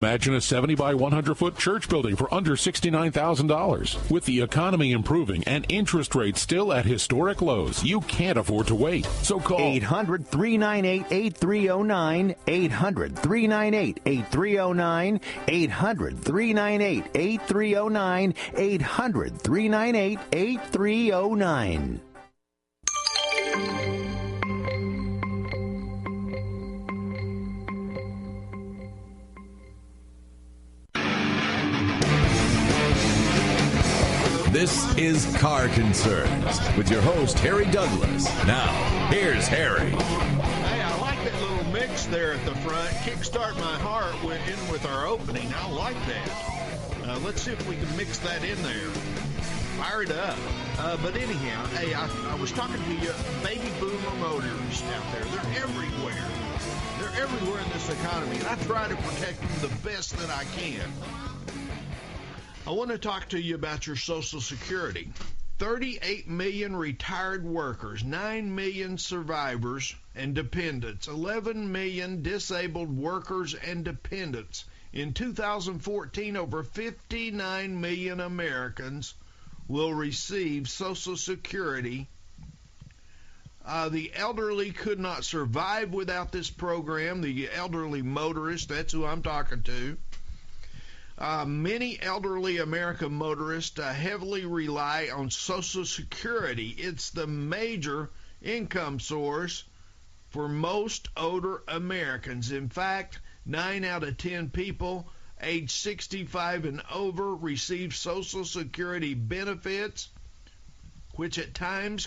Imagine a 70 by 100-foot church building for under $69,000. With the economy improving and interest rates still at historic lows, you can't afford to wait. So call 800-398-8309, 800-398-8309, 800-398-8309, 800-398-8309. This is Car Concerns with your host, Harry Douglas. Now, here's Harry. Hey, I like that little mix there at the front. Kickstart My Heart went in with our opening. I like that. Let's see if we can mix that in there. Fire it up. But anyhow, hey, I was talking to you, baby boomer motorists out there. They're everywhere. They're everywhere in this economy, and I try to protect them the best that I can. I want to talk to you about your Social Security. 38 million retired workers, 9 million survivors and dependents, 11 million disabled workers and dependents. In 2014, over 59 million Americans will receive Social Security. The elderly could not survive without this program. The elderly motorist, that's who I'm talking to. Many elderly American motorists heavily rely on Social Security. It's the major income source for most older Americans. In fact, 9 out of 10 people age 65 and over receive Social Security benefits, which at times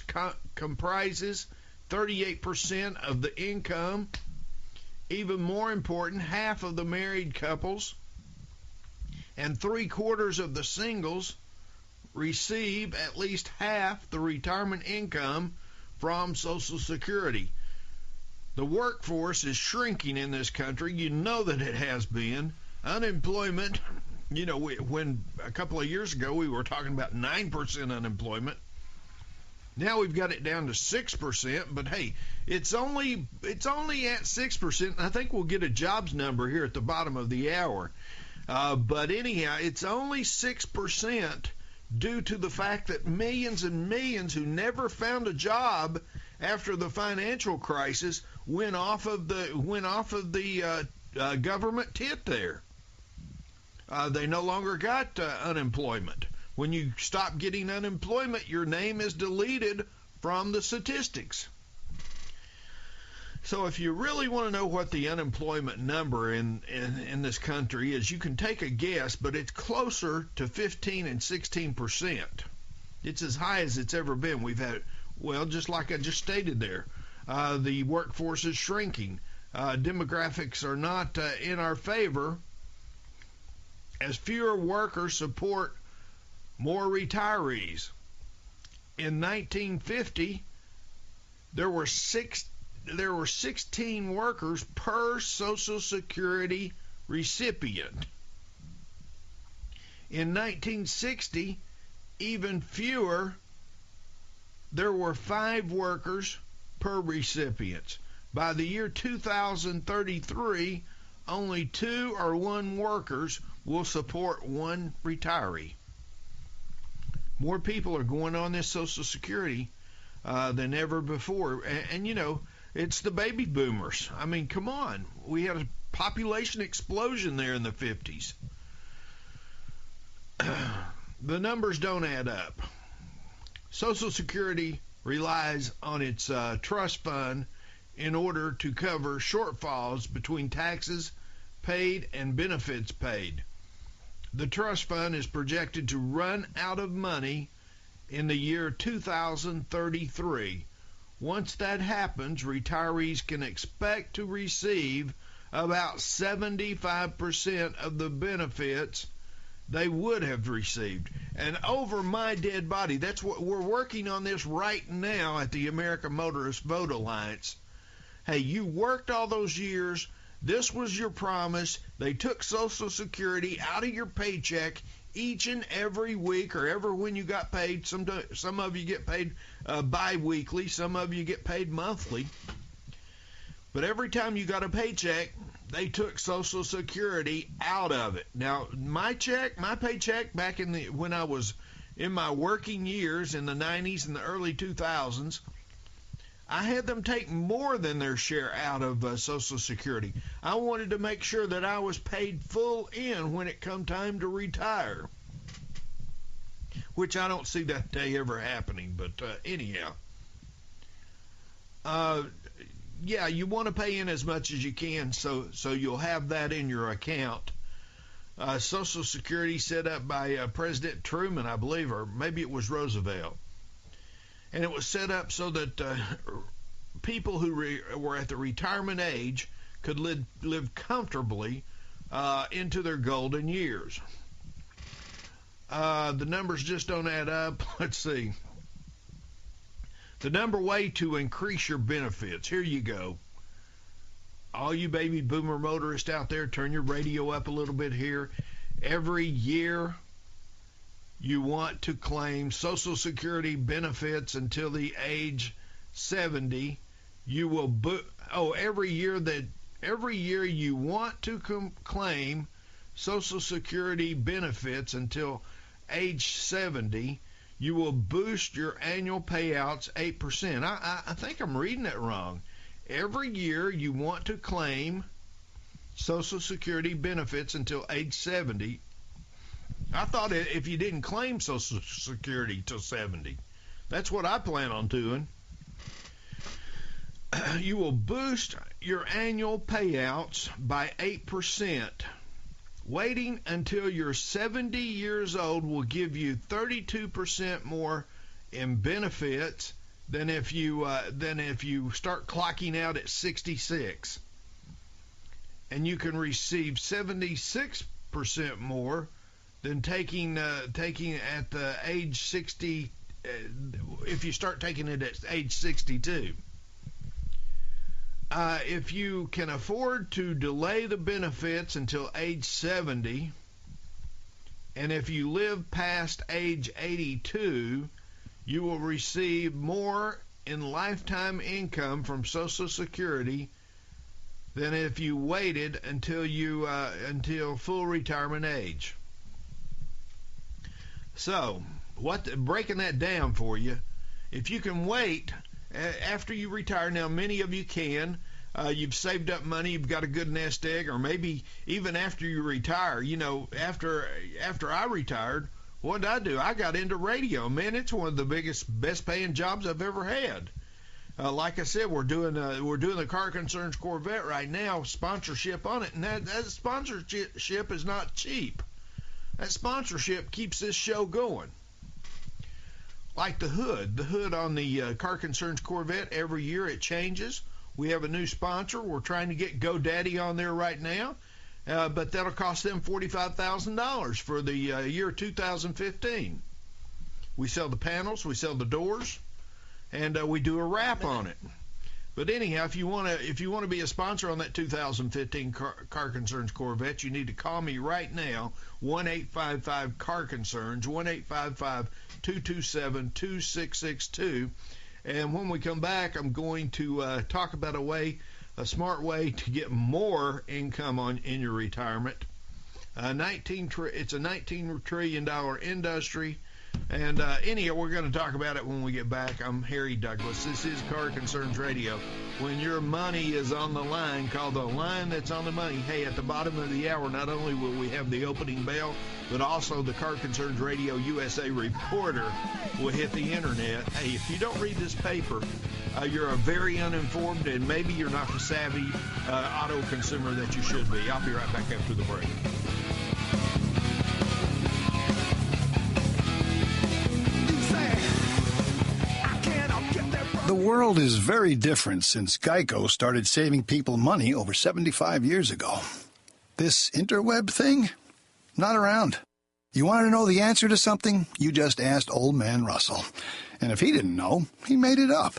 comprises 38% of the income. Even more important, half of the married couples and 3/4 of the singles receive at least half the retirement income from Social Security. The workforce is shrinking in this country. You know that it has been. Unemployment, when a couple of years ago we were talking about 9% unemployment. Now we've got it down to 6%, but hey, it's only at 6%. I think we'll get a jobs number here at the bottom of the hour. But anyhow, it's only 6% due to the fact that millions and millions who never found a job after the financial crisis went off of the government tit there. They no longer got unemployment. When you stop getting unemployment, your name is deleted from the statistics. So if you really want to know what the unemployment number in this country is, you can take a guess, but it's closer to 15 and 16%. It's as high as it's ever been. We've had, well, just like I just stated there, the workforce is shrinking. Demographics are not in our favor, as fewer workers support more retirees. In 1950, there were 16 workers per Social Security recipient. In 1960, even fewer, there were 5 workers per recipient. By the year 2033, only 2 or 1 workers will support 1 retiree. More people are going on this Social Security than ever before. And it's the baby boomers. I mean, come on. We had a population explosion there in the 50s. The numbers don't add up. Social Security relies on its trust fund in order to cover shortfalls between taxes paid and benefits paid. The trust fund is projected to run out of money in the year 2033. Once that happens, retirees can expect to receive about 75% of the benefits they would have received. And over my dead body, that's what we're working on this right now at the American Motorist Vote Alliance. Hey, you worked all those years. This was your promise. They took Social Security out of your paycheck each and every week, or ever when you got paid. Some of you get paid bi-weekly. Some of you get paid monthly. But every time you got a paycheck, they took Social Security out of it. Now, my paycheck back when I was in my working years in the 90s and the early 2000s, I had them take more than their share out of Social Security. I wanted to make sure that I was paid full in when it come time to retire, which I don't see that day ever happening, but anyhow. Yeah, you want to pay in as much as you can so you'll have that in your account. Social Security set up by President Truman, I believe, or maybe it was Roosevelt. And it was set up so that people who were at the retirement age could live comfortably into their golden years. The numbers just don't add up. Let's see. The number way to increase your benefits. Here you go. All you baby boomer motorists out there, turn your radio up a little bit here. Every year you want to claim Social Security benefits until the age 70. You will every year you want to claim Social Security benefits until age 70. You will boost your annual payouts 8%. I think I'm reading it wrong. Every year you want to claim Social Security benefits until age 70. I thought if you didn't claim Social Security till 70, that's what I plan on doing. You will boost your annual payouts by 8%. Waiting until you're 70 years old will give you 32% more in benefits than if you start clocking out at 66. And you can receive 76% more than taking at the age 60 if you start taking it at age 62. If you can afford to delay the benefits until age 70, and if you live past age 82, you will receive more in lifetime income from Social Security than if you waited until full retirement age. So, breaking that down for you, if you can wait after you retire, now many of you can. You've saved up money, you've got a good nest egg, or maybe even after you retire. You know, after I retired, what did I do? I got into radio. Man, it's one of the best paying jobs I've ever had. Like I said, we're doing the Car Concerns Corvette right now, sponsorship on it, and that sponsorship is not cheap. That sponsorship keeps this show going. Like the hood on the Car Concerns Corvette, every year it changes. We have a new sponsor. We're trying to get GoDaddy on there right now, but that'll cost them $45,000 for the year 2015. We sell the panels, we sell the doors, and we do a wrap on it. But anyhow, if you want to be a sponsor on that 2015 Car Concerns Corvette, you need to call me right now, 1-855-CAR-CONCERNS, 1-855-227-2662. And when we come back, I'm going to talk about a smart way to get more income in your retirement. It's a $19 trillion industry. And anyhow, we're going to talk about it when we get back. I'm Harry Douglas. This is Car Concerns Radio. When your money is on the line, call the line that's on the money. Hey, at the bottom of the hour, not only will we have the opening bell, but also the Car Concerns Radio USA reporter will hit the internet. Hey, if you don't read this paper, you're a very uninformed, and maybe you're not the savvy auto consumer that you should be. I'll be right back after the break. The world is very different since Geico started saving people money over 75 years ago. This interweb thing? Not around. You want to know the answer to something? You just asked Old Man Russell. And if he didn't know, he made it up.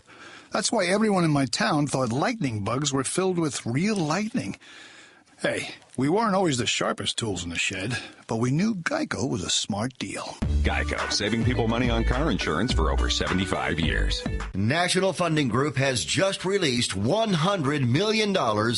That's why everyone in my town thought lightning bugs were filled with real lightning. Hey, we weren't always the sharpest tools in the shed, but we knew Geico was a smart deal. Geico, saving people money on car insurance for over 75 years. National Funding Group has just released $100 million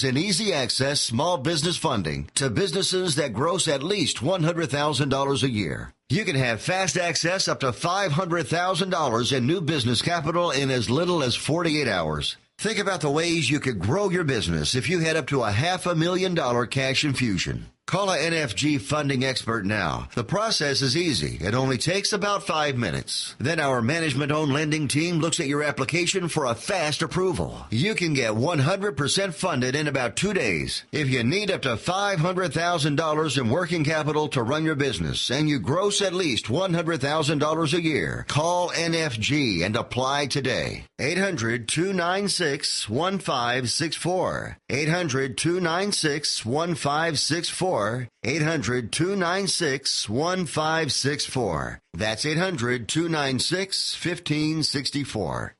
in easy access small business funding to businesses that gross at least $100,000 a year. You can have fast access up to $500,000 in new business capital in as little as 48 hours. Think about the ways you could grow your business if you had up to a $500,000 cash infusion. Call a NFG funding expert now. The process is easy. It only takes about 5 minutes. Then our management-owned lending team looks at your application for a fast approval. You can get 100% funded in about 2 days. If you need up to $500,000 in working capital to run your business and you gross at least $100,000 a year, call NFG and apply today. 800-296-1564. 800-296-1564. 800-296-1564. That's 800-296-1564.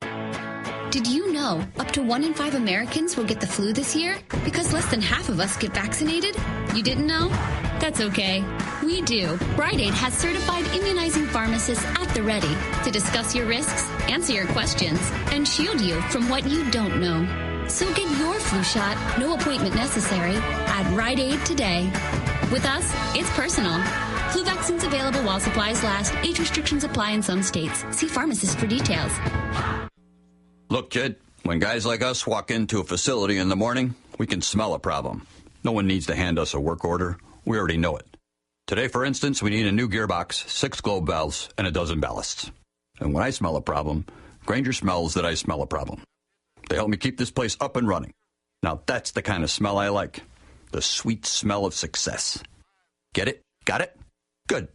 Did you know up to 1 in 5 Americans will get the flu this year? Because less than half of us get vaccinated? You didn't know? That's okay. We do. Rite Aid has certified immunizing pharmacists at the ready to discuss your risks, answer your questions, and shield you from what you don't know. So get your flu shot, no appointment necessary, at Rite Aid today. With us, it's personal. Flu vaccines available while supplies last. Age restrictions apply in some states. See pharmacist for details. Look, kid, when guys like us walk into a facility in the morning, we can smell a problem. No one needs to hand us a work order. We already know it. Today, for instance, we need a new gearbox, 6 globe valves, and a dozen ballasts. And when I smell a problem, Grainger smells that I smell a problem. They help me keep this place up and running. Now that's the kind of smell I like. The sweet smell of success. Get it? Got it? Good.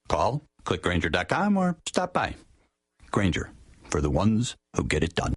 Call, click Grainger.com, or stop by. Grainger, for the ones who get it done.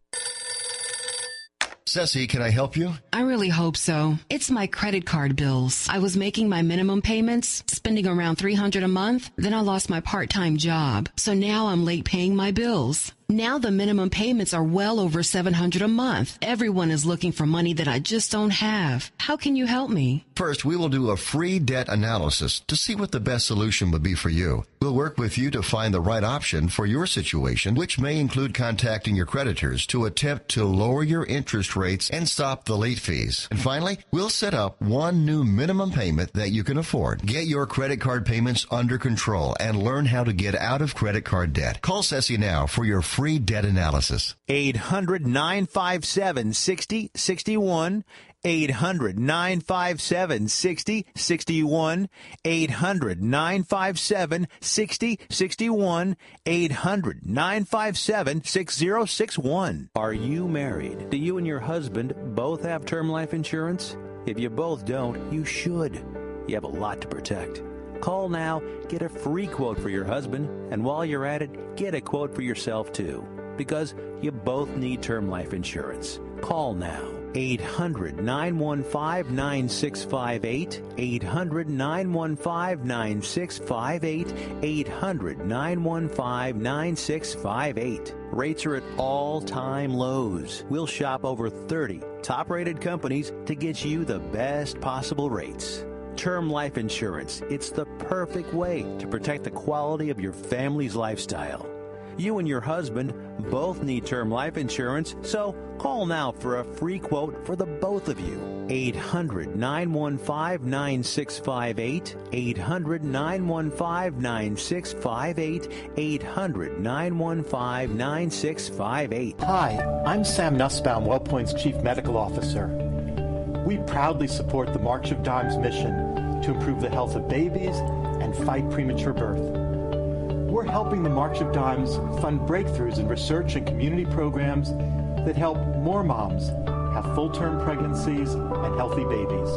Ceci, can I help you? I really hope so. It's my credit card bills. I was making my minimum payments, spending around $300 a month. Then I lost my part-time job. So now I'm late paying my bills. Now the minimum payments are well over $700 a month. Everyone is looking for money that I just don't have. How can you help me? First, we will do a free debt analysis to see what the best solution would be for you. We'll work with you to find the right option for your situation, which may include contacting your creditors to attempt to lower your interest rates and stop the late fees. And finally, we'll set up one new minimum payment that you can afford. Get your credit card payments under control and learn how to get out of credit card debt. Call Ceci now for your free debt analysis. 800-957-6061. 800-957-6061. 800-957-6061. 800-957-6061. Are you married? Do you and your husband both have term life insurance? If you both don't, you should. You have a lot to protect. Call now, get a free quote for your husband, and while you're at it, get a quote for yourself too, because you both need term life insurance. Call now. 800-915-9658. 800-915-9658. 800-915-9658. Rates are at all-time lows. We'll shop over 30 top-rated companies to get you the best possible rates. Term life insurance. It's the perfect way to protect the quality of your family's lifestyle. You and your husband both need term life insurance, so call now for a free quote for the both of you. 800-915-9658. 800-915-9658. 800-915-9658. Hi, I'm Sam Nussbaum, WellPoint's Chief Medical Officer. We proudly support the March of Dimes mission to improve the health of babies and fight premature birth. We're helping the March of Dimes fund breakthroughs in research and community programs that help more moms have full-term pregnancies and healthy babies.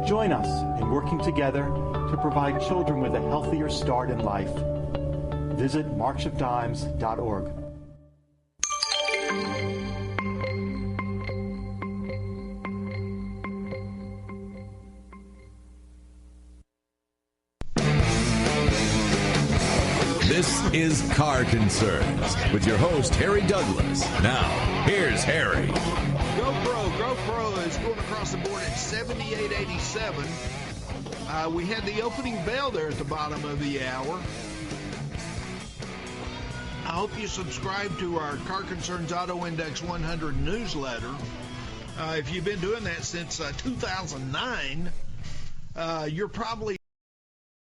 Join us in working together to provide children with a healthier start in life. Visit marchofdimes.org. This is Car Concerns with your host, Harry Douglas. Now, here's Harry. GoPro is going across the board at $78.87. We had the opening bell there at the bottom of the hour. I hope you subscribe to our Car Concerns Auto Index 100 newsletter. If you've been doing that since 2009, you're probably